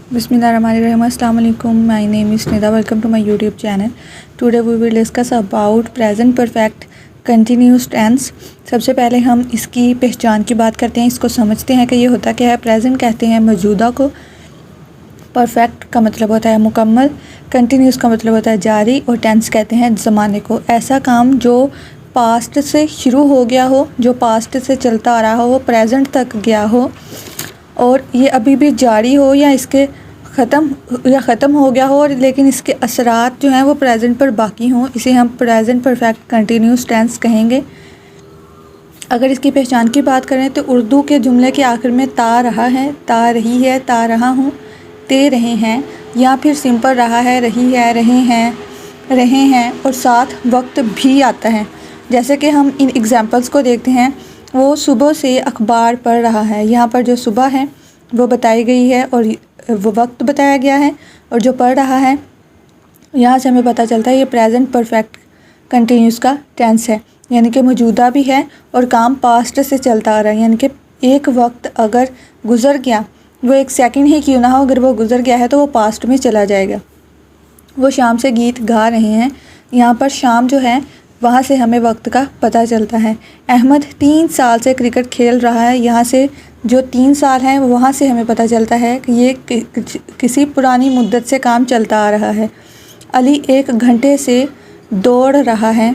Bismillahirrahmanirrahim. Assalamu alaikum. My name is Nida. Welcome to my YouTube channel. Today we will discuss about present perfect continuous tense. सबसे पहले हम इसकी पहचान की बात करते हैं, इसको समझते हैं कि ये होता क्या है। प्रेजेंट कहते हैं मौजूदा को, परफेक्ट का मतलब होता है मुकम्मल, कंटिन्यूस का मतलब होता है जारी, और टेंस कहते हैं ज़माने को। ऐसा काम जो पास्ट से शुरू हो गया हो, जो पास्ट से चलता आ रहा हो, वो प्रेजेंट तक गया हो और ये अभी भी जारी हो या इसके ख़त्म हो गया हो, और लेकिन इसके असरात जो हैं वो प्रेजेंट पर बाकी हों, इसे हम प्रेजेंट परफेक्ट कंटिन्यूस टेंस कहेंगे। अगर इसकी पहचान की बात करें तो उर्दू के जुमले के आखिर में ता रहा है, ता रही है, ता रहा हूँ, ते रहे हैं, या फिर सिंपल रहा है, रही है, रहे हैं और साथ वक्त भी आता है। जैसे कि हम इन एग्ज़ाम्पल्स को देखते हैं। वो सुबह से अखबार पढ़ रहा है, यहाँ पर जो सुबह है वो बताई गई है और वो वक्त बताया गया है, और जो पढ़ रहा है यहाँ से हमें पता चलता है ये प्रेजेंट परफेक्ट कंटिन्यूस का टेंस है, यानी कि मौजूदा भी है और काम पास्ट से चलता आ रहा है। यानी कि एक वक्त अगर गुज़र गया, वो एक सेकंड ही क्यों ना हो, अगर वो गुज़र गया है तो वो पास्ट में चला जाएगा। वो शाम से गीत गा रहे हैं, यहाँ पर शाम जो है वहाँ से हमें वक्त का पता चलता है। अहमद 3 साल से क्रिकेट खेल रहा है, यहाँ से जो 3 साल हैं वहाँ से हमें पता चलता है कि ये किसी पुरानी मुद्दत से काम चलता आ रहा है। अली 1 घंटे से दौड़ रहा है,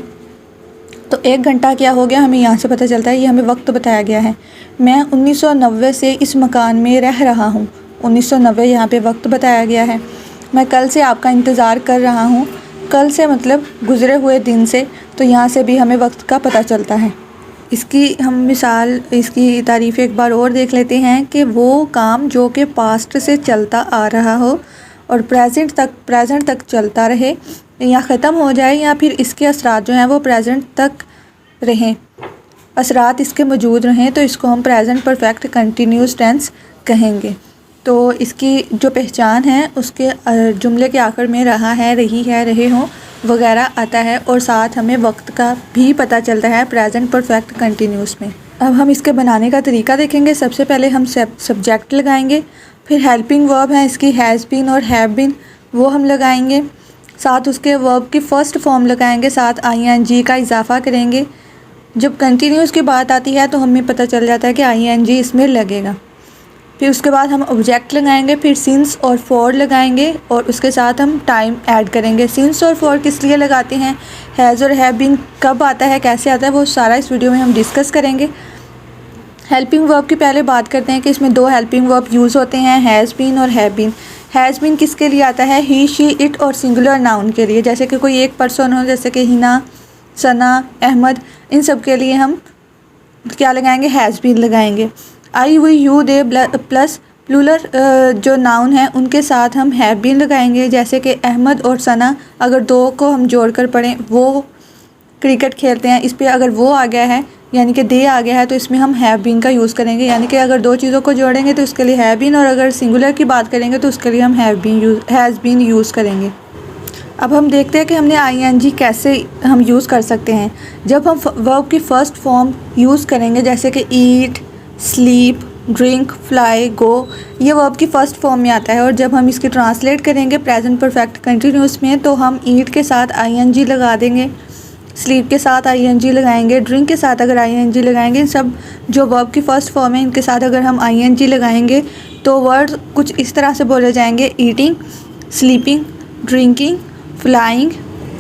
तो 1 घंटा क्या हो गया हमें यहाँ से पता चलता है, ये हमें वक्त बताया गया है। मैं 1990 से इस मकान में रह रहा हूँ, 1990 यहाँ पे वक्त बताया गया है। मैं कल से आपका इंतज़ार कर रहा हूँ, कल से मतलब गुज़रे हुए दिन से, तो यहाँ से भी हमें वक्त का पता चलता है। इसकी हम मिसाल, इसकी तारीफ़ एक बार और देख लेते हैं कि वो काम जो कि पास्ट से चलता आ रहा हो और प्रेजेंट तक चलता रहे, या ख़त्म हो जाए, या फिर इसके असरात जो हैं वो प्रेजेंट तक रहें, असरात इसके मौजूद रहें, तो इसको हम प्रेजेंट परफेक्ट कंटिन्यूस टेंस कहेंगे। तो इसकी जो पहचान है उसके जुमले के आखिर में रहा है, रही है, रहे हों वगैरह आता है, और साथ हमें वक्त का भी पता चलता है प्रेजेंट परफेक्ट कंटिन्यूस में। अब हम इसके बनाने का तरीका देखेंगे। सबसे पहले हम सब्जेक्ट लगाएंगे, फिर हेल्पिंग वर्ब है इसकी हैज़ बीन और हैव बीन, वो हम लगाएंगे, साथ उसके वर्ब की फ़र्स्ट फॉर्म लगाएंगे, साथ ING का इजाफा करेंगे। जब कंटिन्यूस की बात आती है तो हमें पता चल जाता है कि ING इसमें लगेगा। फिर उसके बाद हम ऑब्जेक्ट लगाएंगे, फिर सिंस और फॉर लगाएंगे, और उसके साथ हम टाइम ऐड करेंगे। सिंस और फॉर किस लिए लगाते हैं, हैज़ और हैव बीन कब आता है, कैसे आता है, वो सारा इस वीडियो में हम डिस्कस करेंगे। हेल्पिंग वर्ब की पहले बात करते हैं कि इसमें 2 हेल्पिंग वर्ब यूज़ होते हैं, हैज़ बीन और हैव बीन। हैज़ बीन किसके लिए आता है, ही, शी, इट और सिंगुलर नाउन के लिए। जैसे कि कोई एक पर्सन हो, जैसे कि हिना, सना, अहमद, इन सब के लिए हम क्या लगाएंगे, हैज़ बीन लगाएंगे। I, we, you, they plus plural जो नाउन है उनके साथ हम हैव बीन लगाएंगे। जैसे कि अहमद और सना, अगर 2 को हम जोड़कर पढ़ें, वो क्रिकेट खेलते हैं, इस पर अगर वो आ गया है यानी कि दे आ गया है, तो इसमें हम हैव बीन का यूज़ करेंगे। यानी कि अगर 2 चीज़ों को जोड़ेंगे तो उसके लिए हैव बीन, और अगर सिंगुलर की बात करेंगे तो उसके लिए हम हैज़ बीन यूज़ करेंगे। अब हम देखते हैं कि हमने ING कैसे हम यूज़ कर सकते हैं। जब हम वर्ब की फ़र्स्ट फॉर्म यूज़ करेंगे, जैसे कि ईट, स्लीप, ड्रिंक, फ्लाई, गो, ये वर्ब की फ़र्स्ट फॉर्म में आता है, और जब हम इसकी ट्रांसलेट करेंगे प्रेजेंट परफेक्ट कंटिन्यूस में, तो हम ईट के साथ ING लगा देंगे, स्लीप के साथ ING लगाएंगे, ड्रिंक के साथ अगर ING लगाएंगे, सब जो वर्ब की फ़र्स्ट फॉर्म है इनके साथ अगर हम ING लगाएंगे तो वर्ड कुछ इस तरह से बोले जाएंगे, eating, sleeping, drinking, flying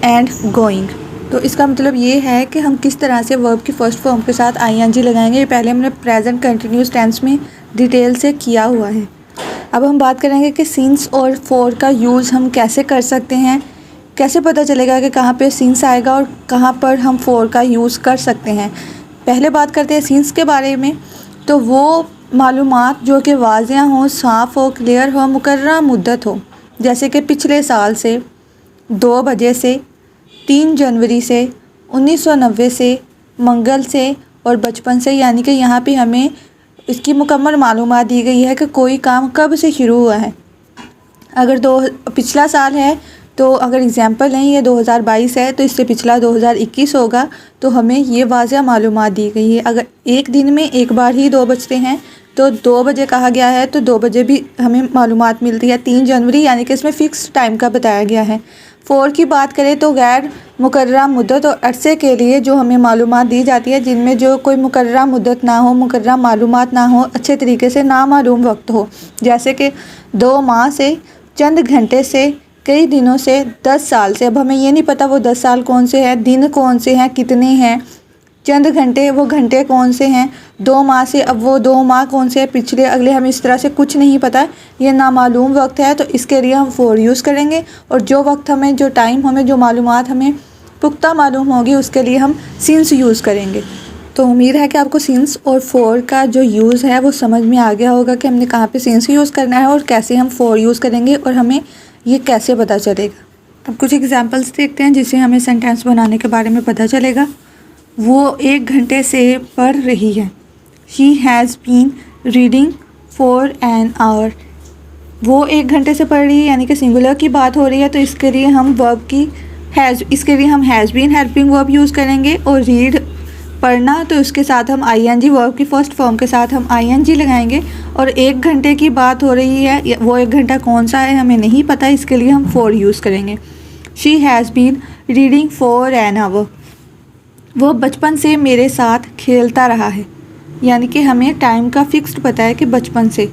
and going. तो इसका मतलब ये है कि हम किस तरह से वर्ब की फ़र्स्ट फॉर्म के साथ ING लगाएंगे। ये पहले हमने प्रेजेंट कंटिन्यूस टेंस में डिटेल से किया हुआ है। अब हम बात करेंगे कि सिंस और फॉर का यूज़ हम कैसे कर सकते हैं, कैसे पता चलेगा कि कहाँ पे सिंस आएगा और कहाँ पर हम फॉर का यूज़ कर सकते हैं। पहले बात करते हैं सिंस के बारे में। तो वो मालूमात जो कि वाज़िया हों, साफ़ हो, क्लियर हो, मुकर्रर मुद्दत हो, जैसे कि पिछले साल से, 2 बजे से, 3 जनवरी से, 1990 से, मंगल से और बचपन से। यानी कि यहाँ पे हमें इसकी मुकम्मल मालूमात दी गई है कि कोई काम कब से शुरू हुआ है। अगर पिछला साल है तो अगर एग्ज़ाम्पल है ये 2022 है, तो इससे पिछला 2021 होगा, तो हमें ये वाज़िया मालूमात दी गई है। अगर एक दिन में एक बार ही 2 बजते हैं तो 2 बजे कहा गया है, तो 2 बजे भी हमें मालूमात मिलती है। 3 जनवरी यानी कि इसमें फ़िक्स टाइम का बताया गया है। 4 की बात करें तो गैर मुकर्ररा मुद्दत और अरसे के लिए जो हमें मालूमात दी जाती है, जिनमें जो कोई मुकर्ररा मुद्दत ना हो, मुकर्ररा मालूमात ना हो, अच्छे तरीके से नामालूम वक्त हो, जैसे कि 2 माह से, चंद घंटे से, कई दिनों से, 10 साल से। अब हमें ये नहीं पता वो 10 साल कौन से हैं, दिन कौन से हैं, कितने हैं। चंद घंटे, वो घंटे कौन से हैं। 2 माह से, अब वो 2 माह कौन से हैं, पिछले अगले, हमें इस तरह से कुछ नहीं पता। ये नामालूम वक्त है, तो इसके लिए हम फॉर यूज़ करेंगे। और जो वक्त हमें, जो टाइम हमें, जो मालूमात हमें पुख्ता मालूम होगी, उसके लिए हम सिंस यूज़ करेंगे। तो उम्मीद है कि आपको सिंस और फॉर का जो यूज़ है वो समझ में आ गया होगा कि हमने कहाँ पे सिंस यूज़ करना है और कैसे हम फॉर यूज़ करेंगे और हमें ये कैसे पता चलेगा। अब कुछ एग्जांपल्स देखते हैं जिससे हमें सेंटेंस बनाने के बारे में पता चलेगा। वो 1 घंटे से पढ़ रही है। She has been reading for an hour. वो 1 घंटे से पढ़ रही है, यानी कि सिंगुलर की बात हो रही है, तो इसके लिए हम वर्ब की इसके लिए हम has been helping verb use करेंगे। और रीड, पढ़ना, तो उसके साथ हम आईएनजी, वर्ब की फर्स्ट फॉर्म के साथ हम आईएनजी लगाएंगे। और 1 घंटे की बात हो रही है, वो 1 घंटा कौन सा है हमें नहीं पता, इसके लिए हम फॉर यूज़ करेंगे। She has been reading for an hour. वो बचपन से मेरे साथ खेलता रहा है, यानी कि हमें टाइम का फिक्स्ड पता है कि बचपन से।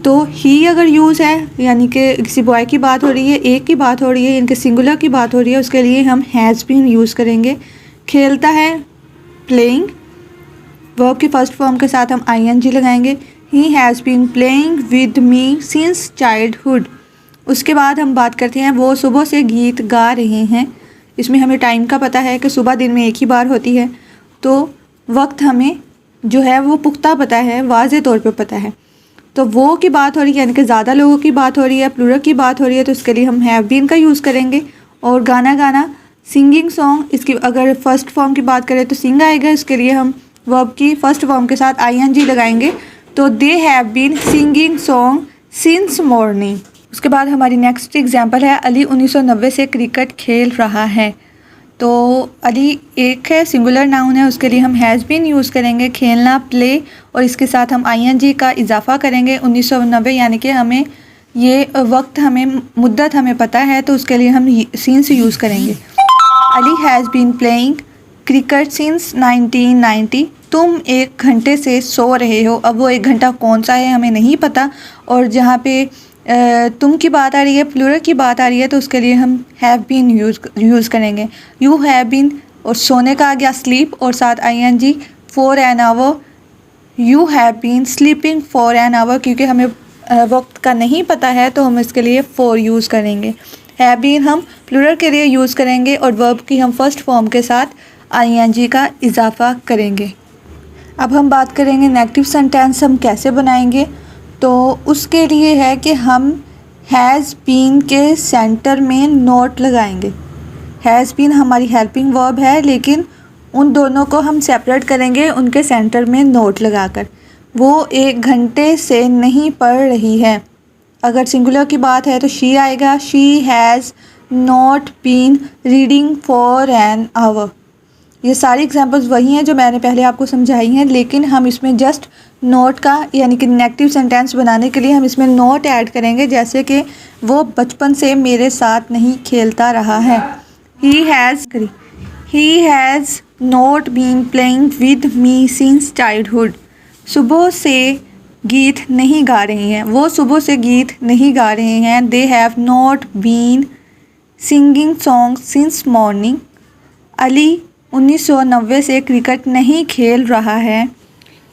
तो ही अगर यूज़ है, यानी कि किसी बॉय की बात हो रही है, एक की बात हो रही है, इनके सिंगुलर की बात हो रही है, उसके लिए हम हैज़ बीन यूज़ करेंगे। खेलता है, प्लेइंग, वर्ब की फर्स्ट फॉर्म के साथ हम आईएनजी लगाएंगे। He has been playing with me since childhood. उसके बाद हम बात करते हैं, वो सुबह से गीत गा रहे हैं। इसमें हमें टाइम का पता है कि सुबह दिन में एक ही बार होती है, तो वक्त हमें जो है वो पुख्ता पता है, वाज़े तौर पे पता है। तो वो की बात हो रही है, यानी कि ज़्यादा लोगों की बात हो रही है, प्लूरल की बात हो रही है, तो इसके लिए हम हैव बीन का यूज़ करेंगे। और गाना गाना, सिंगिंग सॉन्ग, इसकी अगर फर्स्ट फॉर्म की बात करें तो सिंग आएगा, इसके लिए हम वर्ब की फर्स्ट फॉर्म के साथ आईएनजी लगाएंगे। तो they have been singing song since morning. उसके बाद हमारी नेक्स्ट एग्जांपल है, अली 1990 से क्रिकेट खेल रहा है। तो अली एक है, सिंगुलर नाउन है, उसके लिए हम हैज़ बीन यूज़ करेंगे। खेलना, प्ले, और इसके साथ हम आईएनजी का इजाफा करेंगे। 1990 यानी कि हमें ये वक्त, हमें मुद्दत हमें पता है, तो उसके लिए हम सिंस यूज़ करेंगे। Ali has been playing cricket since 1990। तुम 1 घंटे से सो रहे हो। अब वो 1 घंटा कौन सा है हमें नहीं पता, और जहाँ पे तुम की बात आ रही है, प्लूरल की बात आ रही है, तो उसके लिए हम हैव बीन यूज़ करेंगे। यू हैव बीन, और सोने का आ गया स्लीप, और साथ I N G for an hour. You have been sleeping for an hour, क्योंकि हमें वक्त का नहीं पता है, तो हम इसके लिए फॉर यूज़ करेंगे। हैव बीन हम प्लूरल के लिए यूज़ करेंगे, और वर्ब की हम फर्स्ट फॉर्म के साथ आईएनजी का इजाफा करेंगे। अब हम बात करेंगे नेगेटिव सेंटेंस हम कैसे बनाएंगे। तो उसके लिए है कि हम हैज़ बीन के सेंटर में नोट लगाएंगे। हैज़ बीन हमारी हेल्पिंग वर्ब है, लेकिन उन दोनों को हम सेपरेट करेंगे उनके सेंटर में नोट लगाकर। वो 1 घंटे से नहीं पढ़ रही है। अगर सिंगुलर की बात है तो शी आएगा। She has not been reading for an hour. ये सारी एग्जांपल्स वही हैं जो मैंने पहले आपको समझाई हैं, लेकिन हम इसमें जस्ट नोट का, यानी कि नेगेटिव सेंटेंस बनाने के लिए हम इसमें नोट ऐड करेंगे, जैसे कि वो बचपन से मेरे साथ नहीं खेलता रहा है। He has not been playing with me since childhood. सुबह से गीत नहीं गा रहे हैं। वो सुबह से गीत नहीं गा रहे हैं। They have not been singing song since morning. Ali 1990 से क्रिकेट नहीं खेल रहा है।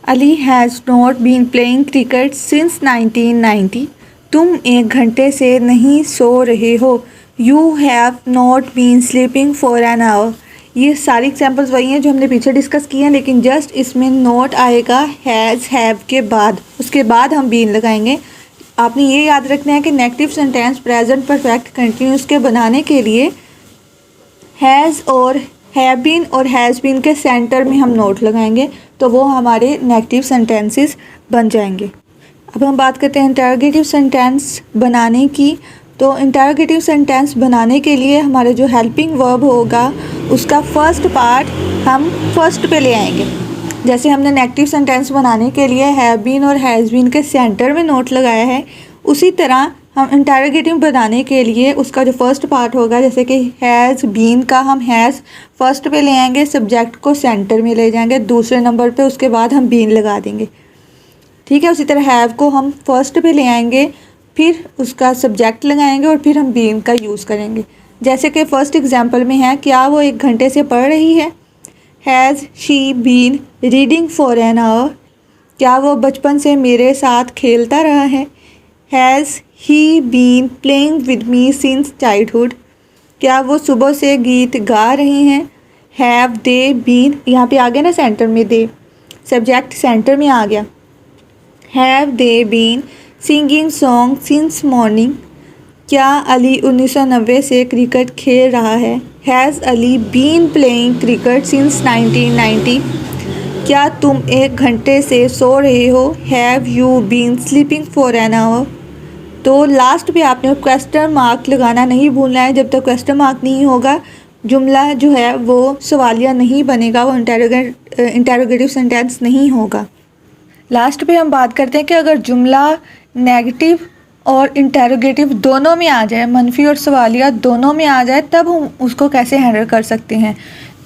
Ali has not been playing cricket since 1990। तुम 1 घंटे से नहीं सो रहे हो। You have not been sleeping for an hour. ये सारी एग्जांपल्स वही हैं जो हमने पीछे डिस्कस किए हैं, लेकिन जस्ट इसमें नोट आएगा हैज़, हैव के बाद, उसके बाद हम बीन लगाएंगे। आपने ये याद रखना है कि negative sentence present perfect continuous के बनाने के लिए हैज़ और हैव बीन और हैज़ बीन के सेंटर में हम नोट लगाएंगे, तो वो हमारे नेगेटिव सेंटेंसेस बन जाएंगे। अब हम बात करते हैं इंटरोगेटिव सेंटेंस बनाने की। तो इंटरोगेटिव सेंटेंस बनाने के लिए हमारे जो हेल्पिंग वर्ब होगा उसका फर्स्ट पार्ट हम फर्स्ट पे ले आएंगे। जैसे हमने नेगेटिव सेंटेंस बनाने के लिए हैव बीन और हैज़ बीन के सेंटर में नोट लगाया है, उसी तरह हम इंटरोगेटिव बनाने के लिए उसका जो फर्स्ट पार्ट होगा, जैसे कि हैज़ बीन का हम हैज़ फर्स्ट पे ले आएंगे, सब्जेक्ट को सेंटर में ले जाएंगे दूसरे नंबर पे, उसके बाद हम बीन लगा देंगे। ठीक है, उसी तरह हैव को हम फर्स्ट पे ले आएंगे, फिर उसका सब्जेक्ट लगाएंगे और फिर हम बीन का यूज़ करेंगे। जैसे कि फर्स्ट एग्जांपल में है, क्या वो 1 घंटे से पढ़ रही है। Has she been reading for an hour. क्या वो बचपन से मेरे साथ खेलता रहा है। Has he been playing with me since childhood. क्या वो सुबह से गीत गा रही हैं। हैव दे बीन, यहाँ पे आ गया ना सेंटर में दे, सब्जेक्ट सेंटर में आ गया। Have they been singing song since morning. क्या अली 1990 से क्रिकेट खेल रहा है। Has Ali been playing cricket since 1990। क्या तुम 1 घंटे से सो रहे हो। Have you been sleeping for an hour. तो लास्ट पे आपने क्वेश्चन मार्क लगाना नहीं भूलना है। जब तक क्वेश्चन मार्क नहीं होगा, जुमला जो है वो सवालिया नहीं बनेगा, वो इंटेरोगेटिव सेंटेंस नहीं होगा। लास्ट पे हम बात करते हैं कि अगर जुमला नेगेटिव और इंटेरोगेटिव दोनों में आ जाए, मनफी और सवालिया दोनों में आ जाए, तब हम उसको कैसे हैंडल कर सकते हैं।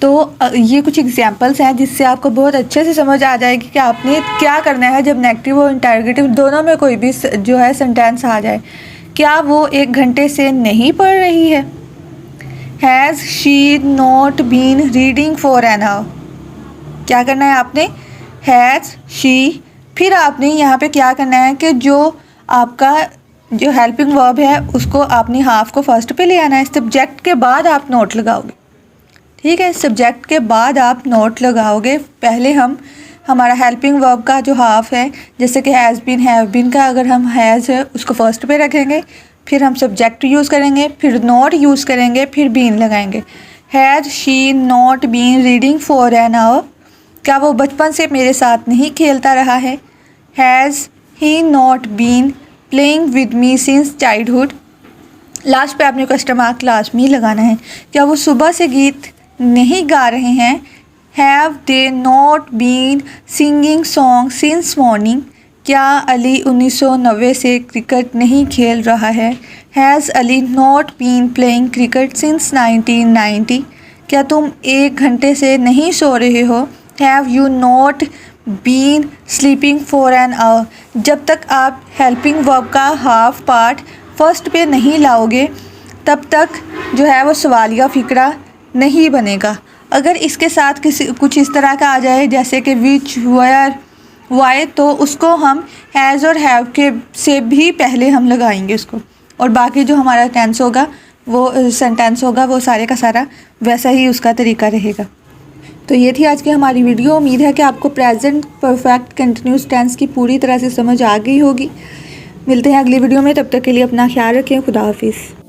तो ये कुछ एग्जांपल्स हैं जिससे आपको बहुत अच्छे से समझ आ जाएगी कि आपने क्या करना है जब नेगेटिव और इंटेरोगेटिव दोनों में कोई भी जो है सेंटेंस आ जाए। क्या वो 1 घंटे से नहीं पढ़ रही है। Has she not been reading for an hour. क्या करना है आपने, हैज़ शी, फिर आपने यहाँ पे क्या करना है कि जो आपका जो हेल्पिंग वर्ब है उसको आपने हाफ को फर्स्ट पे ले आना है। सब्जेक्ट के बाद आप नोट लगाओगे। ठीक है, सब्जेक्ट के बाद आप नोट लगाओगे। पहले हम हमारा हेल्पिंग वर्ब का जो हाफ है, जैसे कि हैज़ बीन हैव बीन का, अगर हम हैज़ है उसको फर्स्ट पे रखेंगे, फिर हम सब्जेक्ट यूज़ करेंगे, फिर नॉट यूज़ करेंगे, फिर बीन लगाएंगे। Has she not been reading for an hour. क्या वो बचपन से मेरे साथ नहीं खेलता रहा है। Has he not been playing with me since childhood. Last पे आपने क्वेश्चन मार्क लास्ट में ही लगाना है। क्या वो सुबह से गीत नहीं गा रहे हैं। Have they not been singing song since morning. क्या अली 1990 से क्रिकेट नहीं खेल रहा है। Has Ali not been playing cricket since 1990। क्या तुम 1 घंटे से नहीं सो रहे हो। Have you not been sleeping for an hour. जब तक आप हेल्पिंग वर्ब का हाफ पार्ट फर्स्ट पे नहीं लाओगे, तब तक जो है वो सवालिया फ़िक्रा नहीं बनेगा। अगर इसके साथ कुछ इस तरह का आ जाए, जैसे कि विच, वेयर, वाई, तो उसको हम हैज़ और हैव के से भी पहले हम लगाएंगे उसको, और बाकी जो हमारा टेंस होगा, वो सेंटेंस होगा, वो सारे का सारा वैसा ही उसका तरीका रहेगा। तो ये थी आज की हमारी वीडियो। उम्मीद है कि आपको प्रेजेंट परफेक्ट कंटिन्यूस टेंस की पूरी तरह से समझ आ गई होगी। मिलते हैं अगली वीडियो में, तब तक के लिए अपना ख्याल रखें। खुदा हाफिज़।